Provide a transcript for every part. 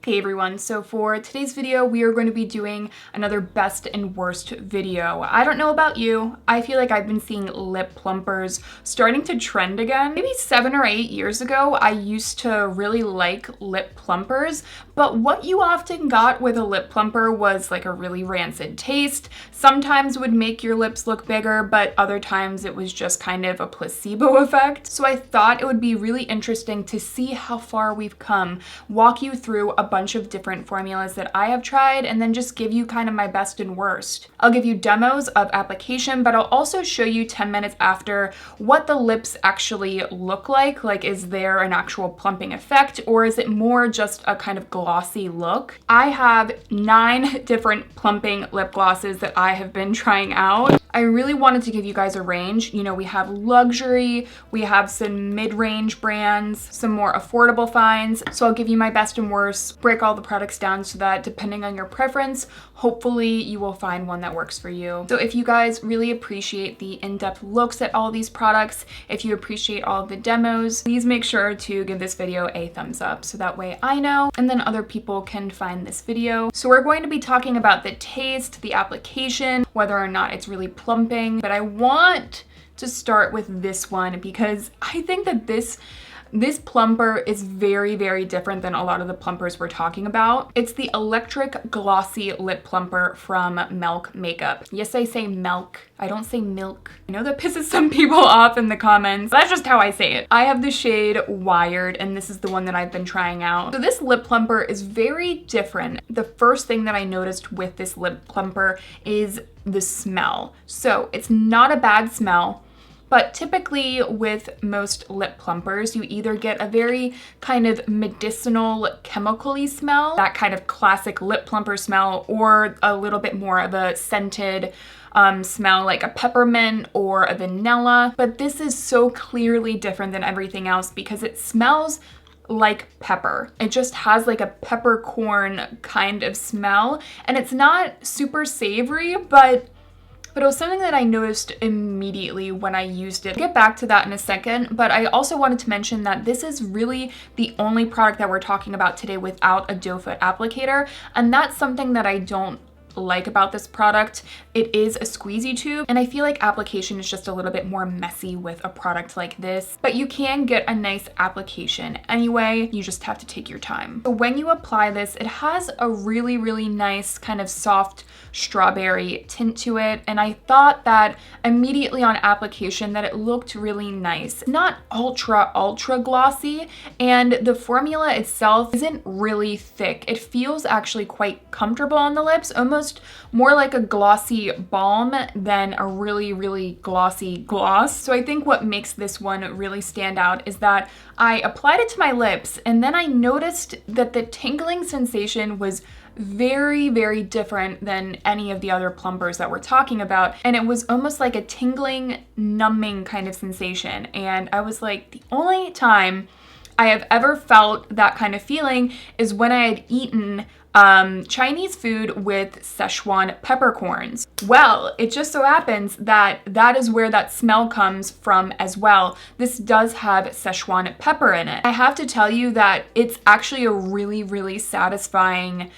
Hey everyone, so for today's video, we are going to be doing another best and worst video. I don't know about you, I feel like I've been seeing lip plumpers starting to trend again. Maybe 7 or 8 years ago, I used to really like lip plumpers, but what you often got with a lip plumper was like a really rancid taste. Sometimes would make your lips look bigger, but other times it was just kind of a placebo effect. So I thought it would be really interesting to see how far we've come, walk you through a bunch of different formulas that I have tried, and then just give you kind of my best and worst. I'll give you demos of application, but I'll also show you 10 minutes after what the lips actually look like. Like, is there an actual plumping effect, or is it more just a kind of glossy look? I have 9 different plumping lip glosses that I have been trying out. I really wanted to give you guys a range. You know, we have luxury, we have some mid-range brands, some more affordable finds. So I'll give you my best and worst, break all the products down so that depending on your preference, hopefully you will find one that works for you. So if you guys really appreciate the in-depth looks at all these products, if you appreciate all of the demos, please make sure to give this video a thumbs up so that way I know and then other people can find this video. So we're going to be talking about the taste, the application, whether or not it's really plumping, but I want to start with this one because I think that this plumper is very, very different than a lot of the plumpers we're talking about. It's the Electric Glossy Lip Plumper from Milk Makeup. Yes, I say milk. I don't say milk. I know that pisses some people off in the comments. That's just how I say it. I have the shade Wired, and this is the one that I've been trying out. So this lip plumper is very different. The first thing that I noticed with this lip plumper is the smell. So it's not a bad smell. But typically with most lip plumpers, you either get a very kind of medicinal chemical-y smell, that kind of classic lip plumper smell, or a little bit more of a scented smell like a peppermint or a vanilla. But this is so clearly different than everything else because it smells like pepper. It just has like a peppercorn kind of smell, and it's not super savory, but it was something that I noticed immediately when I used it. I'll get back to that in a second, but I also wanted to mention that this is really the only product that we're talking about today without a doe foot applicator, and that's something that I don't like about this product. It is a squeezy tube, and I feel like application is just a little bit more messy with a product like this, but you can get a nice application anyway. You just have to take your time. So when you apply this, it has a really, really nice kind of soft strawberry tint to it, and I thought that immediately on application that it looked really nice. Not ultra glossy, and the formula itself isn't really thick. It feels actually quite comfortable on the lips, almost more like a glossy balm than a really, really glossy gloss. So I think what makes this one really stand out is that I applied it to my lips, and then I noticed that the tingling sensation was very, very different than any of the other plumpers that we're talking about. And it was almost like a tingling, numbing kind of sensation. And I was like, the only time I have ever felt that kind of feeling is when I had eaten Chinese food with Szechuan peppercorns. Well, it just so happens that that is where that smell comes from as well. This does have Szechuan pepper in it. I have to tell you that it's actually a really, really satisfying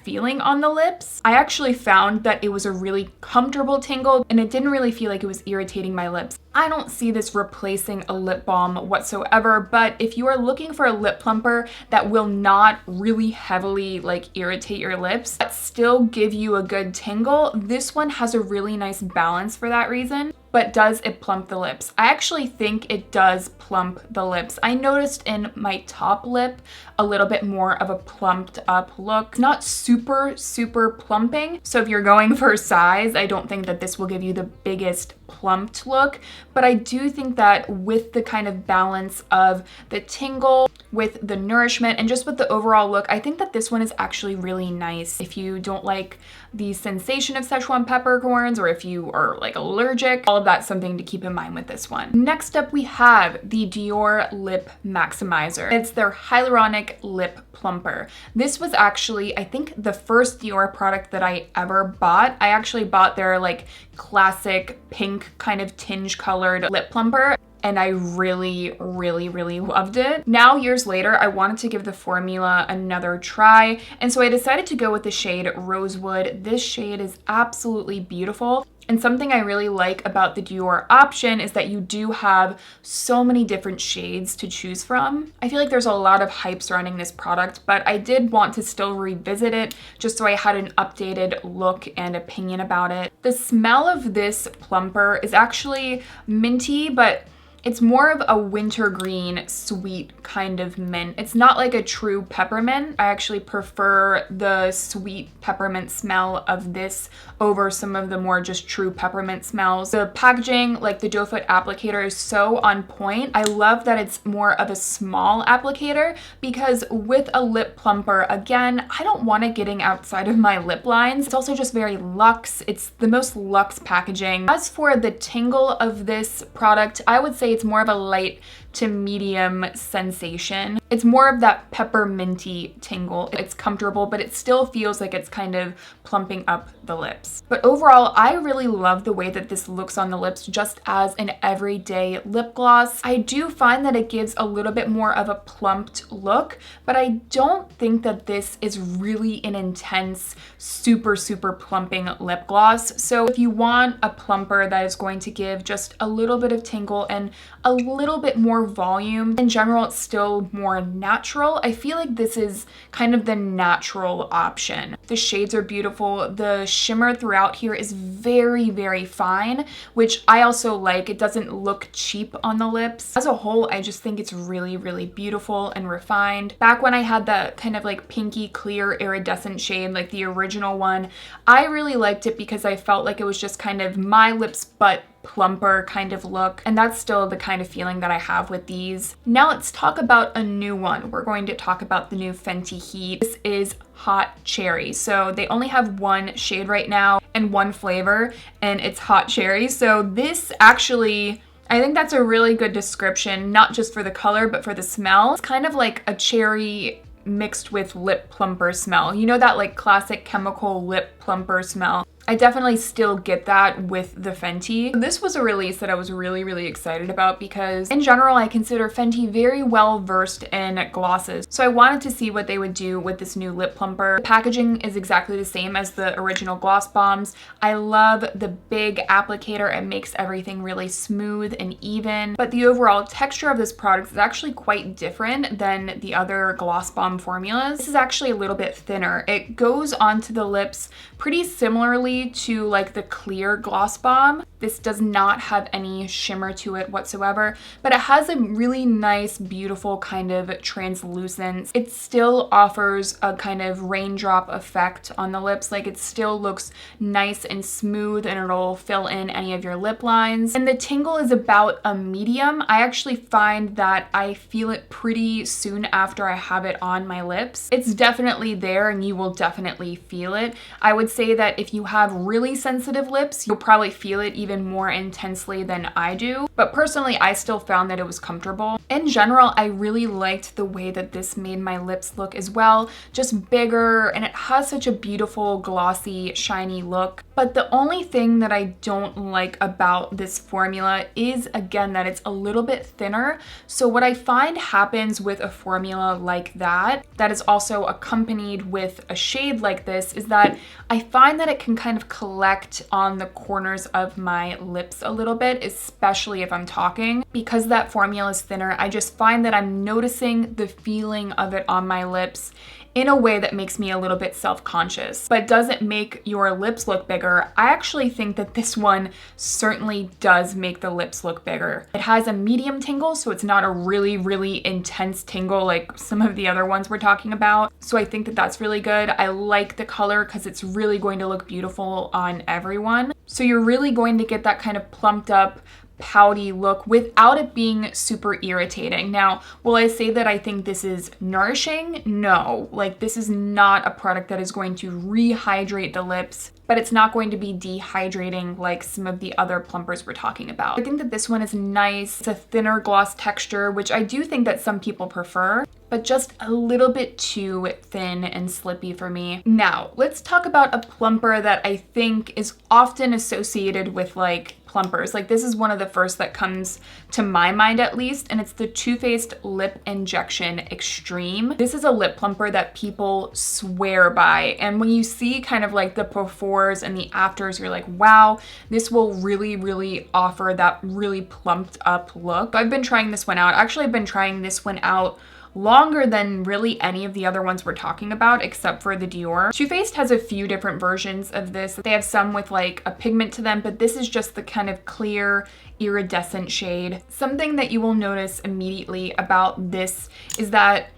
feeling on the lips. I actually found that it was a really comfortable tingle, and it didn't really feel like it was irritating my lips. I don't see this replacing a lip balm whatsoever, but if you are looking for a lip plumper that will not really heavily like irritate your lips, but still give you a good tingle, this one has a really nice balance for that reason. But does it plump the lips? I actually think it does plump the lips. I noticed in my top lip a little bit more of a plumped up look. It's not super, super plumping. So if you're going for size, I don't think that this will give you the biggest plumped look, but I do think that with the kind of balance of the tingle, with the nourishment, and just with the overall look, I think that this one is actually really nice. If you don't like the sensation of Szechuan peppercorns, or if you are like allergic, all of that's something to keep in mind with this one. Next up, we have the Dior Lip Maximizer. It's their Hylauronic Lip Plumper. This was actually, I think, the first Dior product that I ever bought. I actually bought their like classic pink kind of tinge colored lip plumper, and I really loved it. Now, years later, I wanted to give the formula another try, and so I decided to go with the shade Rosewood. This shade is absolutely beautiful. And something I really like about the Dior option is that you do have so many different shades to choose from. I feel like there's a lot of hype surrounding this product, but I did want to still revisit it just so I had an updated look and opinion about it. The smell of this plumper is actually minty, but it's more of a wintergreen, sweet kind of mint. It's not like a true peppermint. I actually prefer the sweet peppermint smell of this over some of the more just true peppermint smells. The packaging, like the doe foot applicator, is so on point. I love that it's more of a small applicator, because with a lip plumper, again, I don't want it getting outside of my lip lines. It's also just very luxe. It's the most luxe packaging. As for the tingle of this product, I would say it's more of a light to medium sensation. It's more of that pepperminty tingle. It's comfortable, but it still feels like it's kind of plumping up the lips. But overall, I really love the way that this looks on the lips just as an everyday lip gloss. I do find that it gives a little bit more of a plumped look, but I don't think that this is really an intense, super plumping lip gloss. So if you want a plumper that is going to give just a little bit of tingle and a little bit more volume, in general, it's still more natural. I feel like this is kind of the natural option. The shades are beautiful. The shimmer throughout here is very fine, which I also like. It doesn't look cheap on the lips. As a whole, I just think it's really beautiful and refined. Back when I had that kind of like pinky clear iridescent shade, like the original one, I really liked it because I felt like it was just kind of my lips but plumper kind of look, and that's still the kind of feeling that I have with these. Now let's talk about a new one. We're going to talk about the new Fenty Heat. This is Hot Cherry. So they only have one shade right now and one flavor, and it's Hot Cherry. So this actually, I think that's a really good description, not just for the color, but for the smell. It's kind of like a cherry mixed with lip plumper smell. You know that like classic chemical lip plumper smell? I definitely still get that with the Fenty. This was a release that I was really excited about because in general, I consider Fenty very well versed in glosses. So I wanted to see what they would do with this new lip plumper. The packaging is exactly the same as the original gloss bombs. I love the big applicator. It makes everything really smooth and even, but the overall texture of this product is actually quite different than the other gloss bomb formulas. This is actually a little bit thinner. It goes onto the lips pretty similarly to like the clear gloss bomb. This does not have any shimmer to it whatsoever, but it has a really nice, beautiful kind of translucence. It still offers a kind of raindrop effect on the lips. Like it still looks nice and smooth, and it'll fill in any of your lip lines. And the tingle is about a medium. I actually find that I feel it pretty soon after I have it on my lips. It's definitely there and you will definitely feel it. I would say that if you have really sensitive lips, you'll probably feel it even more intensely than I do. But personally, I still found that it was comfortable. In general, I really liked the way that this made my lips look as well, just bigger, and it has such a beautiful, glossy, shiny look. But the only thing that I don't like about this formula is, again, that it's a little bit thinner. So what I find happens with a formula like that is also accompanied with a shade like this, is that I find that it can kind of collect on the corners of my lips a little bit, especially if I'm talking. Because that formula is thinner, I just find that I'm noticing the feeling of it on my lips in a way that makes me a little bit self-conscious, but doesn't make your lips look bigger. I actually think that this one certainly does make the lips look bigger. It has a medium tingle, so it's not a really intense tingle like some of the other ones we're talking about. So I think that that's really good. I like the color because it's really going to look beautiful on everyone. So you're really going to get that kind of plumped up, pouty look without it being super irritating. Now, will I say that I think this is nourishing? No. Like, this is not a product that is going to rehydrate the lips, but it's not going to be dehydrating like some of the other plumpers we're talking about. I think that this one is nice. It's a thinner gloss texture, which I do think that some people prefer, but just a little bit too thin and slippy for me. Now, let's talk about a plumper that I think is often associated with like plumpers. Like, this is one of the first that comes to my mind at least, and it's the Too Faced Lip Injection Extreme. This is a lip plumper that people swear by, and when you see kind of like the befores and the afters, you're like, wow, this will really offer that really plumped up look. I've been trying this one out. Actually, I've been trying this one out longer than really any of the other ones we're talking about, except for the Dior. Too Faced has a few different versions of this. They have some with like a pigment to them, but this is just the kind of clear, iridescent shade. Something that you will notice immediately about this is that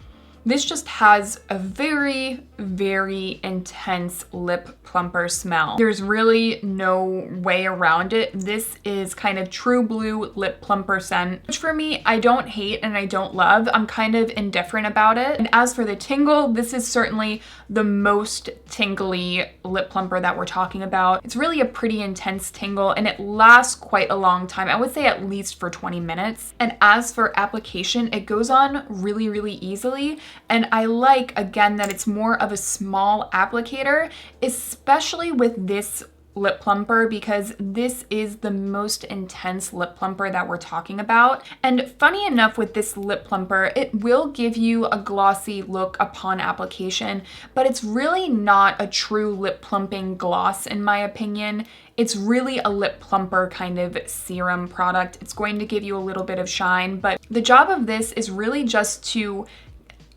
this just has a very intense lip plumper smell. There's really no way around it. This is kind of true blue lip plumper scent, which for me, I don't hate and I don't love. I'm kind of indifferent about it. And as for the tingle, this is certainly the most tingly lip plumper that we're talking about. It's really a pretty intense tingle and it lasts quite a long time. I would say at least for 20 minutes. And as for application, it goes on really easily. And I like, again, that it's more of a small applicator, especially with this lip plumper, because this is the most intense lip plumper that we're talking about. And funny enough, with this lip plumper, it will give you a glossy look upon application, but it's really not a true lip plumping gloss in my opinion. It's really a lip plumper kind of serum product. It's going to give you a little bit of shine, but the job of this is really just to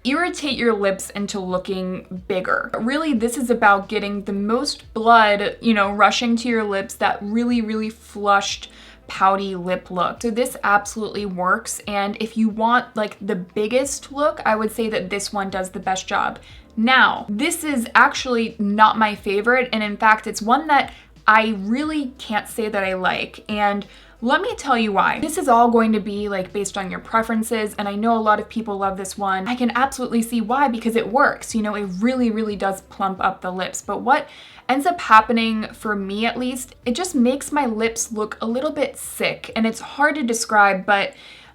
irritate your lips into looking bigger. Really, this is about getting the most blood, you know, rushing to your lips, that really flushed, pouty lip look. So this absolutely works. And if you want like the biggest look, I would say that this one does the best job. Now, this is actually not my favorite. And in fact, it's one that I really can't say that I like. And let me tell you why. This is all going to be like based on your preferences, and I know a lot of people love this one. I can absolutely see why, because it works. You know, it really does plump up the lips. But what ends up happening, for me at least, it just makes my lips look a little bit sick, and it's hard to describe, but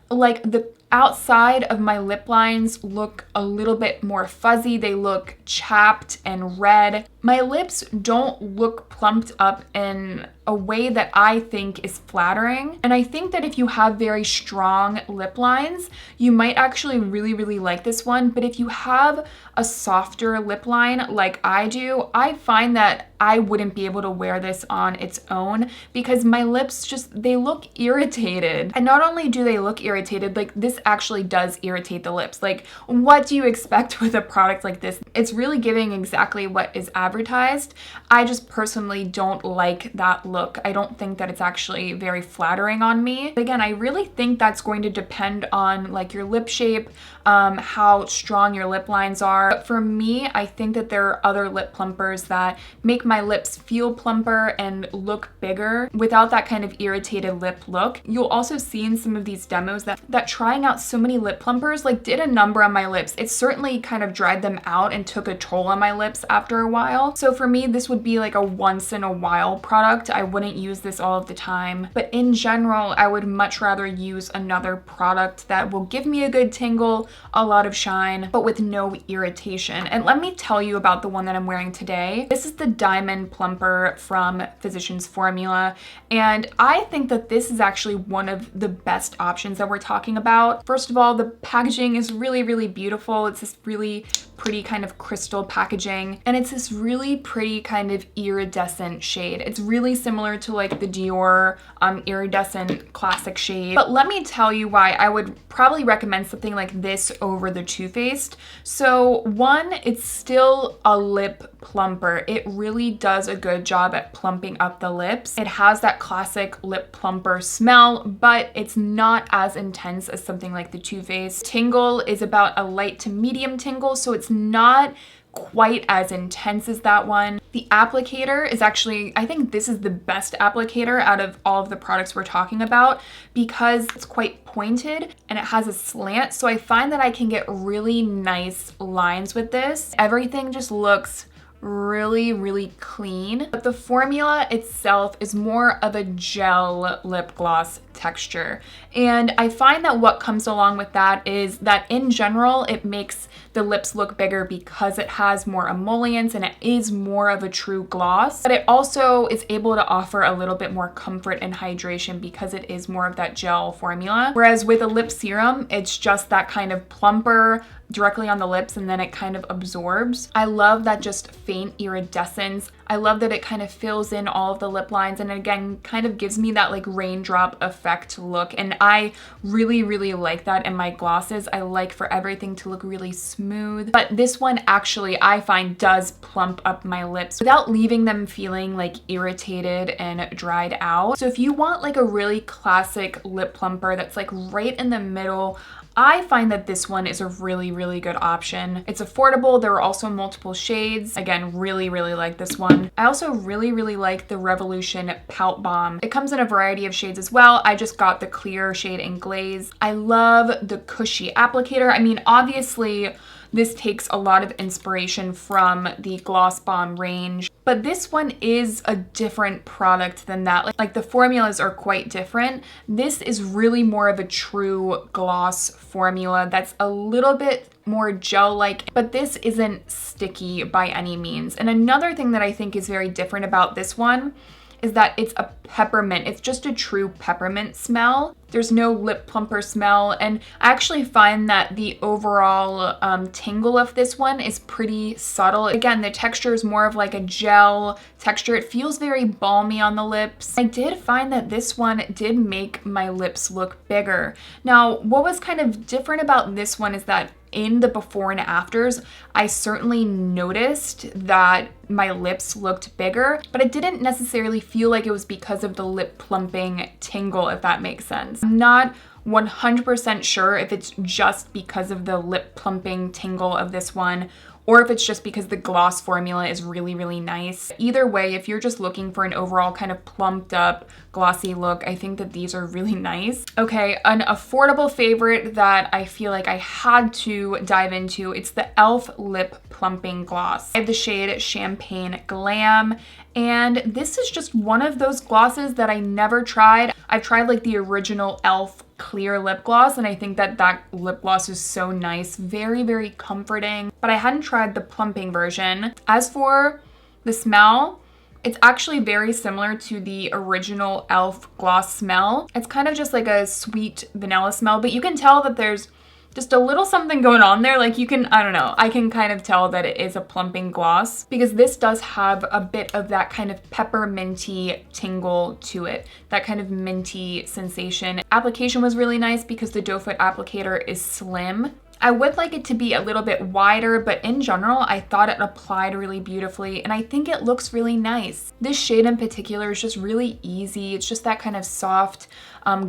like the outside of my lip lines look a little bit more fuzzy. They look chapped and red. My lips don't look plumped up in a way that I think is flattering. And I think that if you have very strong lip lines, you might actually really like this one. But if you have a softer lip line like I do, I find that I wouldn't be able to wear this on its own, because my lips just, they look irritated. And not only do they look irritated, like this actually does irritate the lips. Like, what do you expect with a product like this? It's really giving exactly what is advertised. I just personally don't like that look. I don't think that it's actually very flattering on me. But again, I really think that's going to depend on like your lip shape, how strong your lip lines are. But for me, I think that there are other lip plumpers that make my lips feel plumper and look bigger without that kind of irritated lip look. You'll also see in some of these demos that trying out so many lip plumpers like did a number on my lips. It certainly kind of dried them out and took a toll on my lips after a while. So for me, this would be like a once in a while product. I wouldn't use this all of the time. But in general, I would much rather use another product that will give me a good tingle, a lot of shine, but with no irritation. And let me tell you about the one that I'm wearing today. This is the Diamond Plumper from Physicians Formula. And I think that this is actually one of the best options that we're talking about. First of all, the packaging is really beautiful. It's this really pretty kind of crystal packaging, and it's this really pretty kind of iridescent shade. It's really similar to like the Dior iridescent classic shade. But let me tell you why I would probably recommend something like this over the Too Faced. So one, it's still a lip plumper. It really does a good job at plumping up the lips. It has that classic lip plumper smell, but it's not as intense as something like the Too Faced. Tingle is about a light to medium tingle, so it's not quite as intense as that one. The applicator is actually, I think this is the best applicator out of all of the products we're talking about because it's quite pointed and it has a slant. So I find that I can get really nice lines with this. Everything just looks really clean, but the formula itself is more of a gel lip gloss texture, and I find that what comes along with that is that in general it makes the lips look bigger because it has more emollients and it is more of a true gloss, but it also is able to offer a little bit more comfort and hydration because it is more of that gel formula, whereas with a lip serum it's just that kind of plumper directly on the lips and then it kind of absorbs. I love that just faint iridescence. I love that it kind of fills in all of the lip lines and again kind of gives me that like raindrop effect look, and I really like that in my glosses. I like for everything to look really smooth, but this one actually I find does plump up my lips without leaving them feeling like irritated and dried out. So if you want like a really classic lip plumper that's like right in the middle, I find that this one is a really good option. It's affordable. There are also multiple shades. Again, really like this one. I also really like the Revolution Pout Bomb. It comes in a variety of shades as well. I just got the clear shade in Glaze. I love the cushy applicator. I mean, obviously, this takes a lot of inspiration from the Gloss Bomb range, but this one is a different product than that. Like the formulas are quite different. This is really more of a true gloss formula that's a little bit more gel-like, but this isn't sticky by any means. And another thing that I think is very different about this one is that it's a peppermint. It's just a true peppermint smell. There's no lip plumper smell, and I actually find that the overall tingle of this one is pretty subtle. Again, the texture is more of like a gel texture. It feels very balmy on the lips. I did find that this one did make my lips look bigger. Now, what was kind of different about this one is that in the before and afters, I certainly noticed that my lips looked bigger, but it didn't necessarily feel like it was because of the lip plumping tingle, if that makes sense. I'm not 100% sure if it's just because of the lip plumping tingle of this one or if it's just because the gloss formula is really nice. Either way, if you're just looking for an overall kind of plumped up, glossy look, I think that these are really nice. Okay, an affordable favorite that I feel like I had to dive into, it's the e.l.f. Lip Plumping Gloss. I have the shade Champagne Glam, and this is just one of those glosses that I never tried. I've tried like the original e.l.f. clear lip gloss, and I think that that lip gloss is so nice, very comforting, but I hadn't tried the plumping version. As for the smell, it's actually very similar to the original e.l.f. gloss smell. It's kind of just like a sweet vanilla smell, but you can tell that there's just a little something going on there. Like you can, I don't know, I can kind of tell that it is a plumping gloss because this does have a bit of that kind of pepperminty tingle to it, that kind of minty sensation. Application was really nice because the doe foot applicator is slim. I would like it to be a little bit wider, but in general, I thought it applied really beautifully and I think it looks really nice. This shade in particular is just really easy. It's just that kind of soft,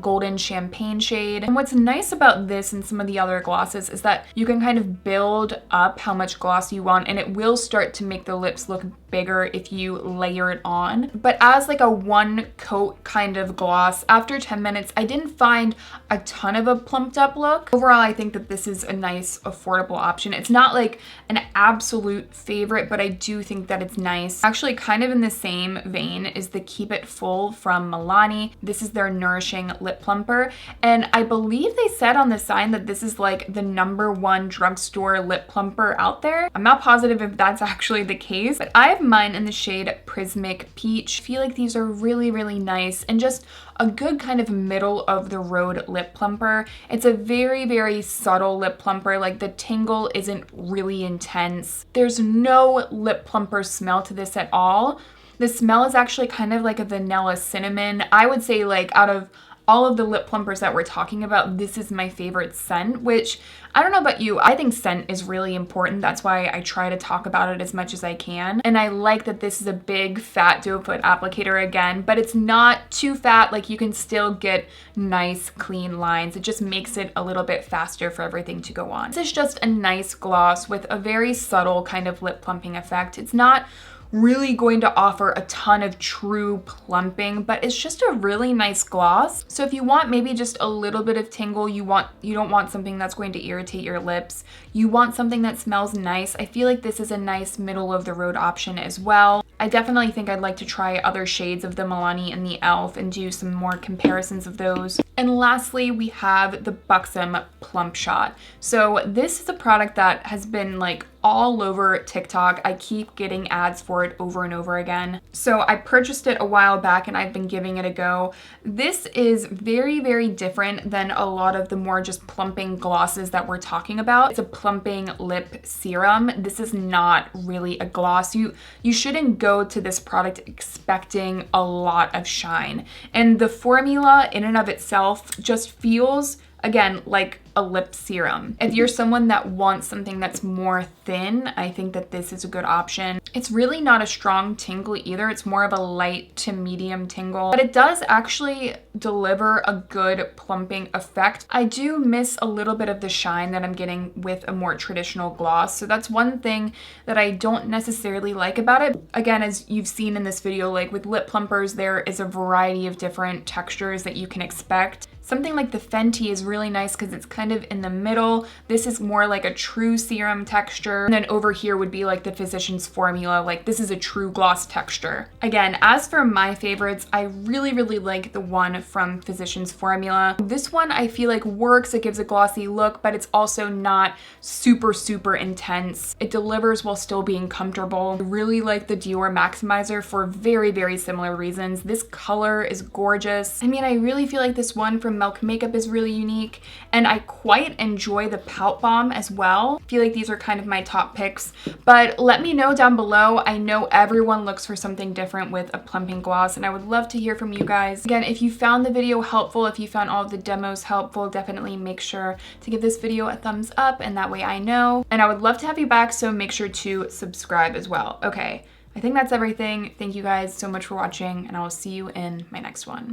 golden champagne shade. And what's nice about this and some of the other glosses is that you can kind of build up how much gloss you want and it will start to make the lips look bigger if you layer it on. But as like a one coat kind of gloss, after 10 minutes, I didn't find a ton of a plumped up look. Overall, I think that this is a nice, affordable option. It's not like an absolute favorite, but I do think that it's nice. Actually, kind of in the same vein is the Keep It Full from Milani. This is their Nourishing lip plumper, and I believe they said on the sign that this is like the #1 drugstore lip plumper out there. I'm not positive if that's actually the case, but I have mine in the shade Prismatic Peach. I feel like these are really nice and just a good kind of middle of the road lip plumper. It's a very subtle lip plumper. Like the tingle isn't really intense. There's no lip plumper smell to this at all. The smell is actually kind of like a vanilla cinnamon. I would say like out of all of the lip plumpers that we're talking about, this is my favorite scent, which I don't know about you, I think scent is really important. That's why I try to talk about it as much as I can. And I like that this is a big fat doe foot applicator again, but it's not too fat. Like, you can still get nice clean lines. It just makes it a little bit faster for everything to go on. This is just a nice gloss with a very subtle kind of lip plumping effect. It's not really going to offer a ton of true plumping, but it's just a really nice gloss. So if you want maybe just a little bit of tingle, you don't want something that's going to irritate your lips, you want something that smells nice, I feel like this is a nice middle of the road option as well. I definitely think I'd like to try other shades of the Milani and the e.l.f. and do some more comparisons of those. And lastly, we have the Buxom Plump Shot. So this is a product that has been like all over TikTok. I keep getting ads for it over and over again. So I purchased it a while back and I've been giving it a go. This is very, very different than a lot of the more just plumping glosses that we're talking about. It's a plumping lip serum. This is not really a gloss. You shouldn't go to this product expecting a lot of shine. And the formula in and of itself just feels, again, like a lip serum. If you're someone that wants something that's more thin, I think that this is a good option. It's really not a strong tingle either. It's more of a light to medium tingle, but it does actually deliver a good plumping effect. I do miss a little bit of the shine that I'm getting with a more traditional gloss. So that's one thing that I don't necessarily like about it. Again, as you've seen in this video, like with lip plumpers, there is a variety of different textures that you can expect. Something like the Fenty is really nice because it's kind of in the middle. This is more like a true serum texture. And then over here would be like the Physicians Formula. Like, this is a true gloss texture. Again, as for my favorites, I really, really like the one from Physicians Formula. This one I feel like works. It gives a glossy look, but it's also not super, super intense. It delivers while still being comfortable. I really like the Dior Maximizer for very, very similar reasons. This color is gorgeous. I mean, I really feel like this one from Milk Makeup is really unique, and I quite enjoy the Pout Bomb as well. I feel like these are kind of my top picks, but let me know down below. I know everyone looks for something different with a plumping gloss, and I would love to hear from you guys. Again, if you found the video helpful, if you found all of the demos helpful, definitely make sure to give this video a thumbs up, and that way I know. And I would love to have you back, so make sure to subscribe as well. Okay, I think that's everything. Thank you guys so much for watching, and I will see you in my next one.